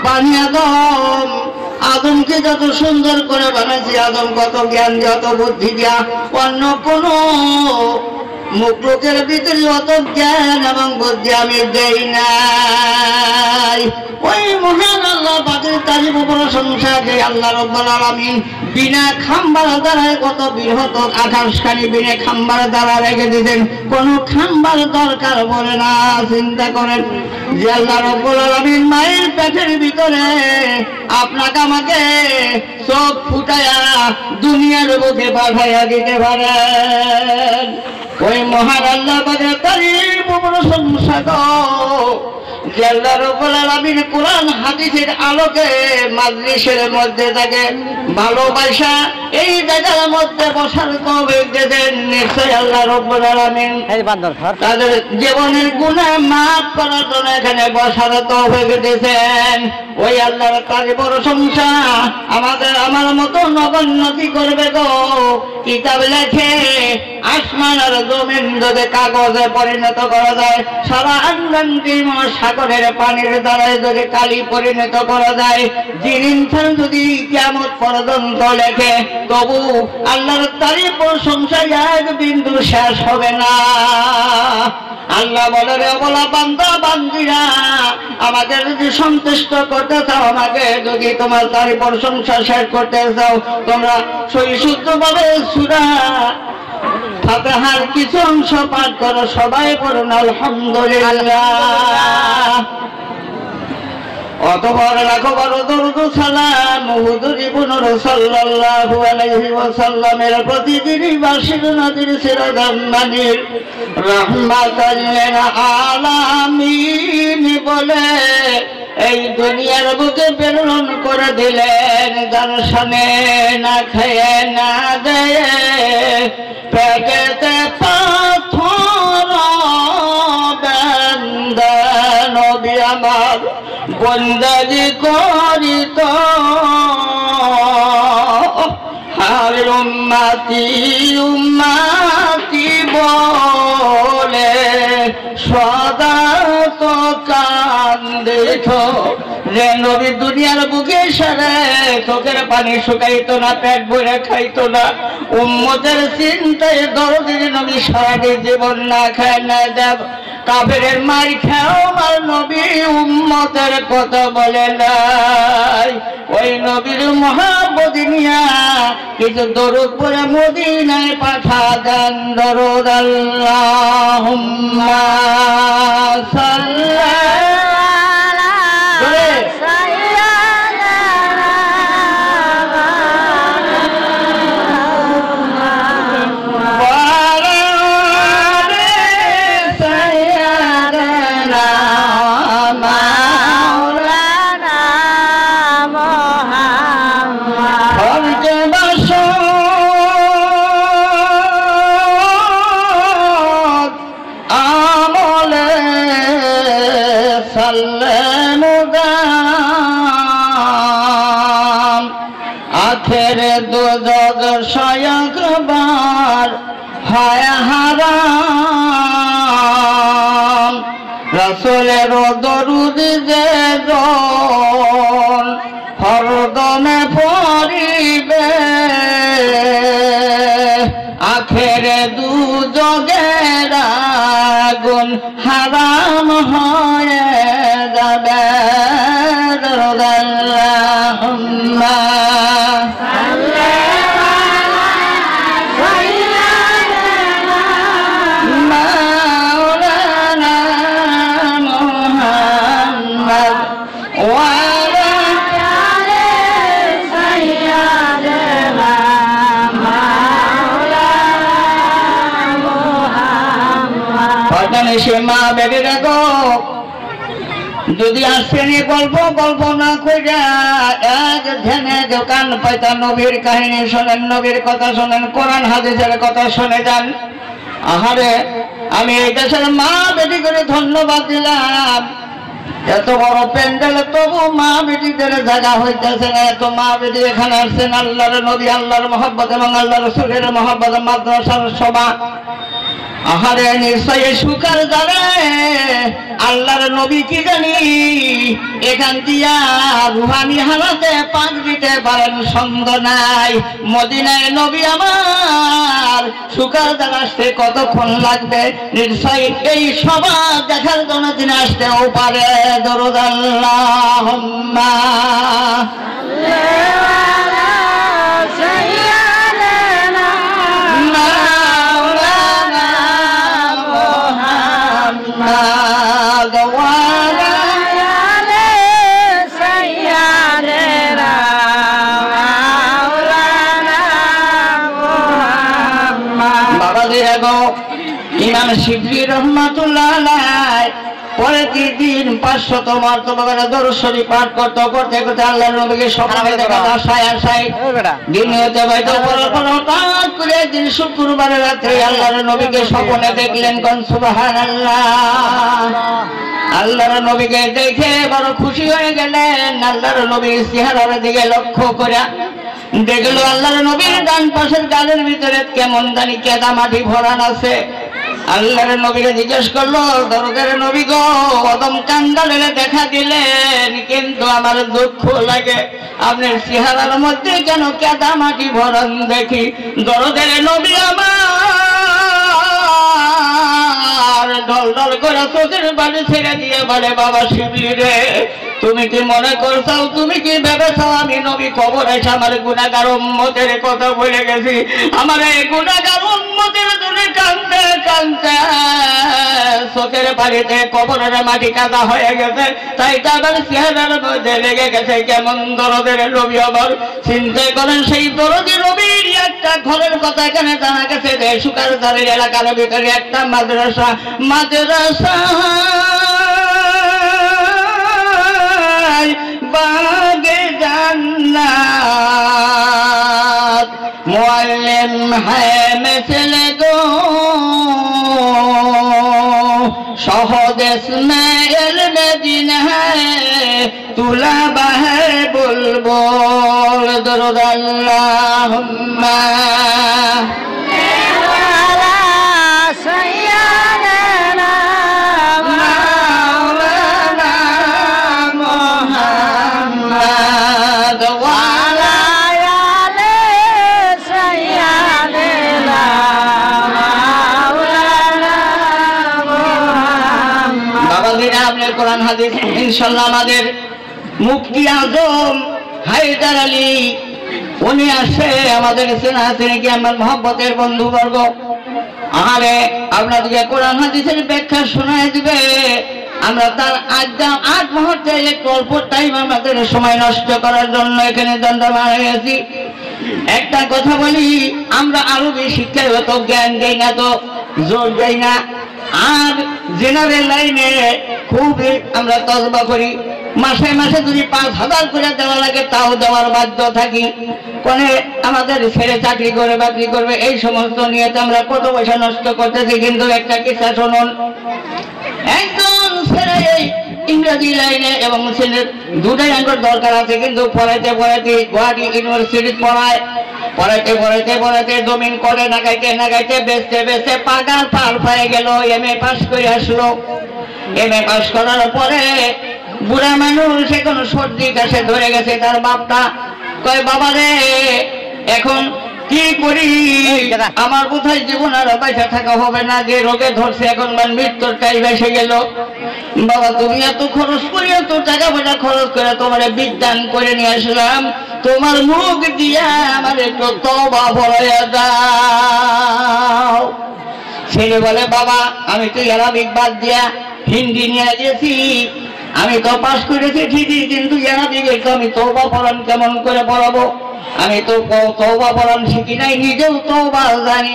বানি আদমকে যত সুন্দর করে বানাইছি, আদম কত জ্ঞান যত বুদ্ধি দিয়া, অন্য কোন মুখলোকের ভিতরে অত জ্ঞান এবং বুদ্ধি আমি দেই নাই। ওই মহান আল্লাহ পাকের তারিফ প্রশংসা যে আল্লাহ রাব্বুল আলামিন বিনা খাম্বার দ্বারায় কত বৃহৎ আকাশখানি বিনা খাম্বার দ্বারা রেখে দিতেন, কোন খাম্বার দরকার পড়ে না। চিন্তা করেন যে আল্লাহ রাব্বুল আলামিন মায়ের পেটের ভিতরে আপনাকে আমাকে চোখ ফুটায়া দুনিয়ার বুকে পাঠাইয়া দিতে পারেন। ওই মহান আল্লাহ পাকের তারিফ প্রশংসা যে আল্লাহ রাব্বুল আলামিন কোরআন হাদিসের আলোকে মাজলিসের মধ্যে থাকে ভালোবাসা এই জায়গার মধ্যে বসার তৌফিক দেন। নিশ্চয় আল্লাহ রাব্বুল আলামিন তাদের জীবনের গুনাহ মাফ করার জন্য এখানে বসার তৌফিক দিয়েছেন। ওই আল্লাহর তারিফ প্রশংসা আমার মতো নগণ্যতি করবে গো। কিতাব লেখে আসমান আর জমিন যদি কাগজে পরিণত করা যায়, সারা আটলান্টিক সাগরের পানির দ্বারায় যদি কালি পরিণত করা যায়, জিন ইনসান যদি কিয়ামত পর্যন্ত লেখে, তবু আল্লাহর তারিফ প্রশংসা এক বিন্দু শেষ হবে না। আল্লাহ বলে, রে বলা বান্দা বান্দিরা, আমাকে যদি সন্তুষ্ট করতে চাও, আমাকে যদি তোমার তারিফ প্রশংসা শেষ করতে চাও, তোমরা সহিষ্ণুভাবে সূরা ফাতিহার কিছু অংশ পাঠ করো। সবাই পড়ুন আলহামদুলিল্লাহ। অতঃপর লাখো বড় দরুদ সালাম হুজুর ইবনুর সাল্লাল্লাহু আলাইহি ওয়াসাল্লামের প্রতি যিনি বার্ষিক নদীর শিরোধামানির রাহমাতাল লিল আলামিন বলে এই দুনিয়ার বুকে প্রেরণ করে দিলেন, যার সামনে না খেয়ে না দেয়ে পেটেতে পাথর বেঁধে নবী আমার বন্দেগী করিত। হায় উম্মতি উম্মতি বলে সদা তো কান্দিত। যে নবী দুনিয়ার বুকে সারে চোখের পানি শুকাইতো না, পেট ভরে খাইতো না, উম্মতের চিন্তায় দরদের নবী সারাটি জীবন না খায় না দেব কাফেরের মার খাও আর নবী উম্মতের কথা বলে নাই। ওই নবীর মহাব্বত নিয়া কিছু দরুদ পড়ে মদিনায় পাঠা দেন। দরুদ আল্লাহুম্মা সাল্লি দুজগ সয়কবার হয় হারাম। রাসূলের দরুদ যে জন হরদমে পড়িবে, আখেরে দুজগের আগুন হারাম হয়ে যাবে। আল্লাহুম্মা সে মা বেড়ে রাখো, যদি আসেনি গল্প না কইরা এক ধ্যানে দোকান পাইতা নবীর কাহিনী শোনেন, নবীর কথা শোনেন, কোরআন হাদিসের কথা শুনে যান। আহারে আমি এই দেশের মা বেটি করে ধন্যবাদ দিলাম। এত বড় প্যান্ডেল তবু মা বেটিদের জায়গা হইতেছে না। এত মা বেটি এখানে আসছেন আল্লাহর নবী, আল্লাহর মহব্বত এবং আল্লাহ রাসূলের মহব্বত, মাদ্রাসার সভা আহারে নিশ্চয় সুখার দ্বারা আল্লাহর নবী কি জানি এখান দিয়া রুহানি হালাতে পাক দিতে পারেন, সন্দেহ নাই। মদিনায় নবী আমার সুখার দ্বারা আসতে কতক্ষণ লাগবে, নিশ্চয় এই সভা দেখার জন্য তিনি আসতেও পারে। দরুদ আল্লাহুম্মা ইমাম শিবলি রহমাতুল্লাহ আলাইহি প্রতিদিন 500 মর্তবা করে দরুদ শরীফ পাঠ করতে করতে করতে আল্লাহর নবীকে স্বপ্নে দেখা আশায় আশায় দিনেতে বাইতে পড়ার পর হঠাৎ করে একদিন শুক্রবারের রাতে আল্লাহর নবীকে স্বপ্নে দেখলেন। কোন সুবহানাল্লাহ। আল্লাহর নবীকে দেখে বড় খুশি হয়ে গেলেন। আল্লাহর নবীর চেহারার দিকে লক্ষ্য করে দেখলো আল্লাহর নবীর ডান পাশের গালের ভিতরে কেমন জানি কেদা মাটি ভরান আছে। আল্লাহর নবীকে জিজ্ঞেস করলো, দরদের নবী গো, অদম কাঙ্গালের দেখা দিলেন, কিন্তু আমার দুঃখ লাগে, আপনার চেহারার মধ্যে কেন কেদা মাটি ভরান দেখি। দরদের নবী আমার ঢল ঢল করে চোখের বাড়ি ছেড়ে দিয়ে বলে, বাবা শিবলি রে, তুমি কি মনে করছো, তুমি কি ভেবেছো আমি নবী কবর এসে আমার গুনাহগার উম্মতের কথা বলে গেছি? আমার এই গুনাহগার উম্মতের জন্য কাঁদতে কাঁদতে চোখের বাড়িতে কবরের মাটি কাদা হয়ে গেছে, তাই তাদের চেহারার মধ্যে লেগে গেছে কেমন দরদের নবী আমার। চিন্তা করেন সেই দরদি নবীর একটা ঘরের কথা এখানে জানা গেছে যে সুকারধারের এলাকার ভিতরে একটা মাদ্রাসা বাগে জান্নাত মুআল্লিম হ্যায় মিসলে গো শহদেশ মে ইলমে দিন হ্যায় তুলাবা হ্যায় বুলবুল। দরুদ আল্লাহুম্মা কোরআন হাদিস ইনশাআল্লাহ আমাদের মুফতি আজম হায়দার আলী উনি আসে আমাদের চেনা কি আমার মহব্বতের বন্ধুবর্গ। আরে আপনাদেরকে কোরআন হাদিসের ব্যাখ্যা শোনায় দিবে। আমরা তার আজ মুহূর্তে একটু অল্প টাইম আমাদের সময় নষ্ট করার জন্য এখানে দণ্ডমান হয়েছি। একটা কথা বলি, আমরা আরবি শিক্ষায় অত জ্ঞান দেই না, তো জোর দেই না, আর জেনারেল লাইনে খুবই আমরা তজবা করি। মাসে মাসে যদি 5,000 করে দেওয়া লাগে তাও দেওয়ার বাধ্য থাকি। কোনে আমাদের ছেলে চাকরি করে বাকরি করবে এই সমস্ত নিয়ে তো আমরা কত পয়সা নষ্ট করতেছি। কিন্তু একটা কিসা শুনুন, একজন ছেলে ইংরেজি লাইনে এবং ছেলের দুটাই আঙ্গুর দরকার আছে, কিন্তু পড়াইতে পড়াইতে গুয়াহাটি ইউনিভার্সিটি পড়াইতে জমিন করে নাগাইতে বেচতে পাগার পার হয়ে গেল। এমএ পাস করে আসলো। এমএ পাস করার পরে বুড়া মানুষ এখন সর্দি কাশে ধরে গেছে। তার বাপটা কয়, বাবা রে এখন কি করি, আমার কোথায় জীবন আর পয়সা থাকা হবে না, যে রোগে ধরছে এখন মৃত্যুর টাইম এসে গেল। বাবা তুমি এত খরচ করি, এত টাকা পয়সা খরচ করে তোমার বিজ্ঞান করে নিয়ে আসলাম, তোমার মুখ দিয়া আমার একটু তওবা পড়াইয়া দাও। ছেলে বলে, বাবা আমি তো আরবিক বাদ দিয়া হিন্দি নিয়ে গেছি, আমি তো পাস করেছি ঠিকই, কিন্তু আরবিক আমি তওবা পড়ান কেমন করে পড়াবো? আমি তো তওবা পড়ান শিখি নাই, নিজেও তওবা জানি।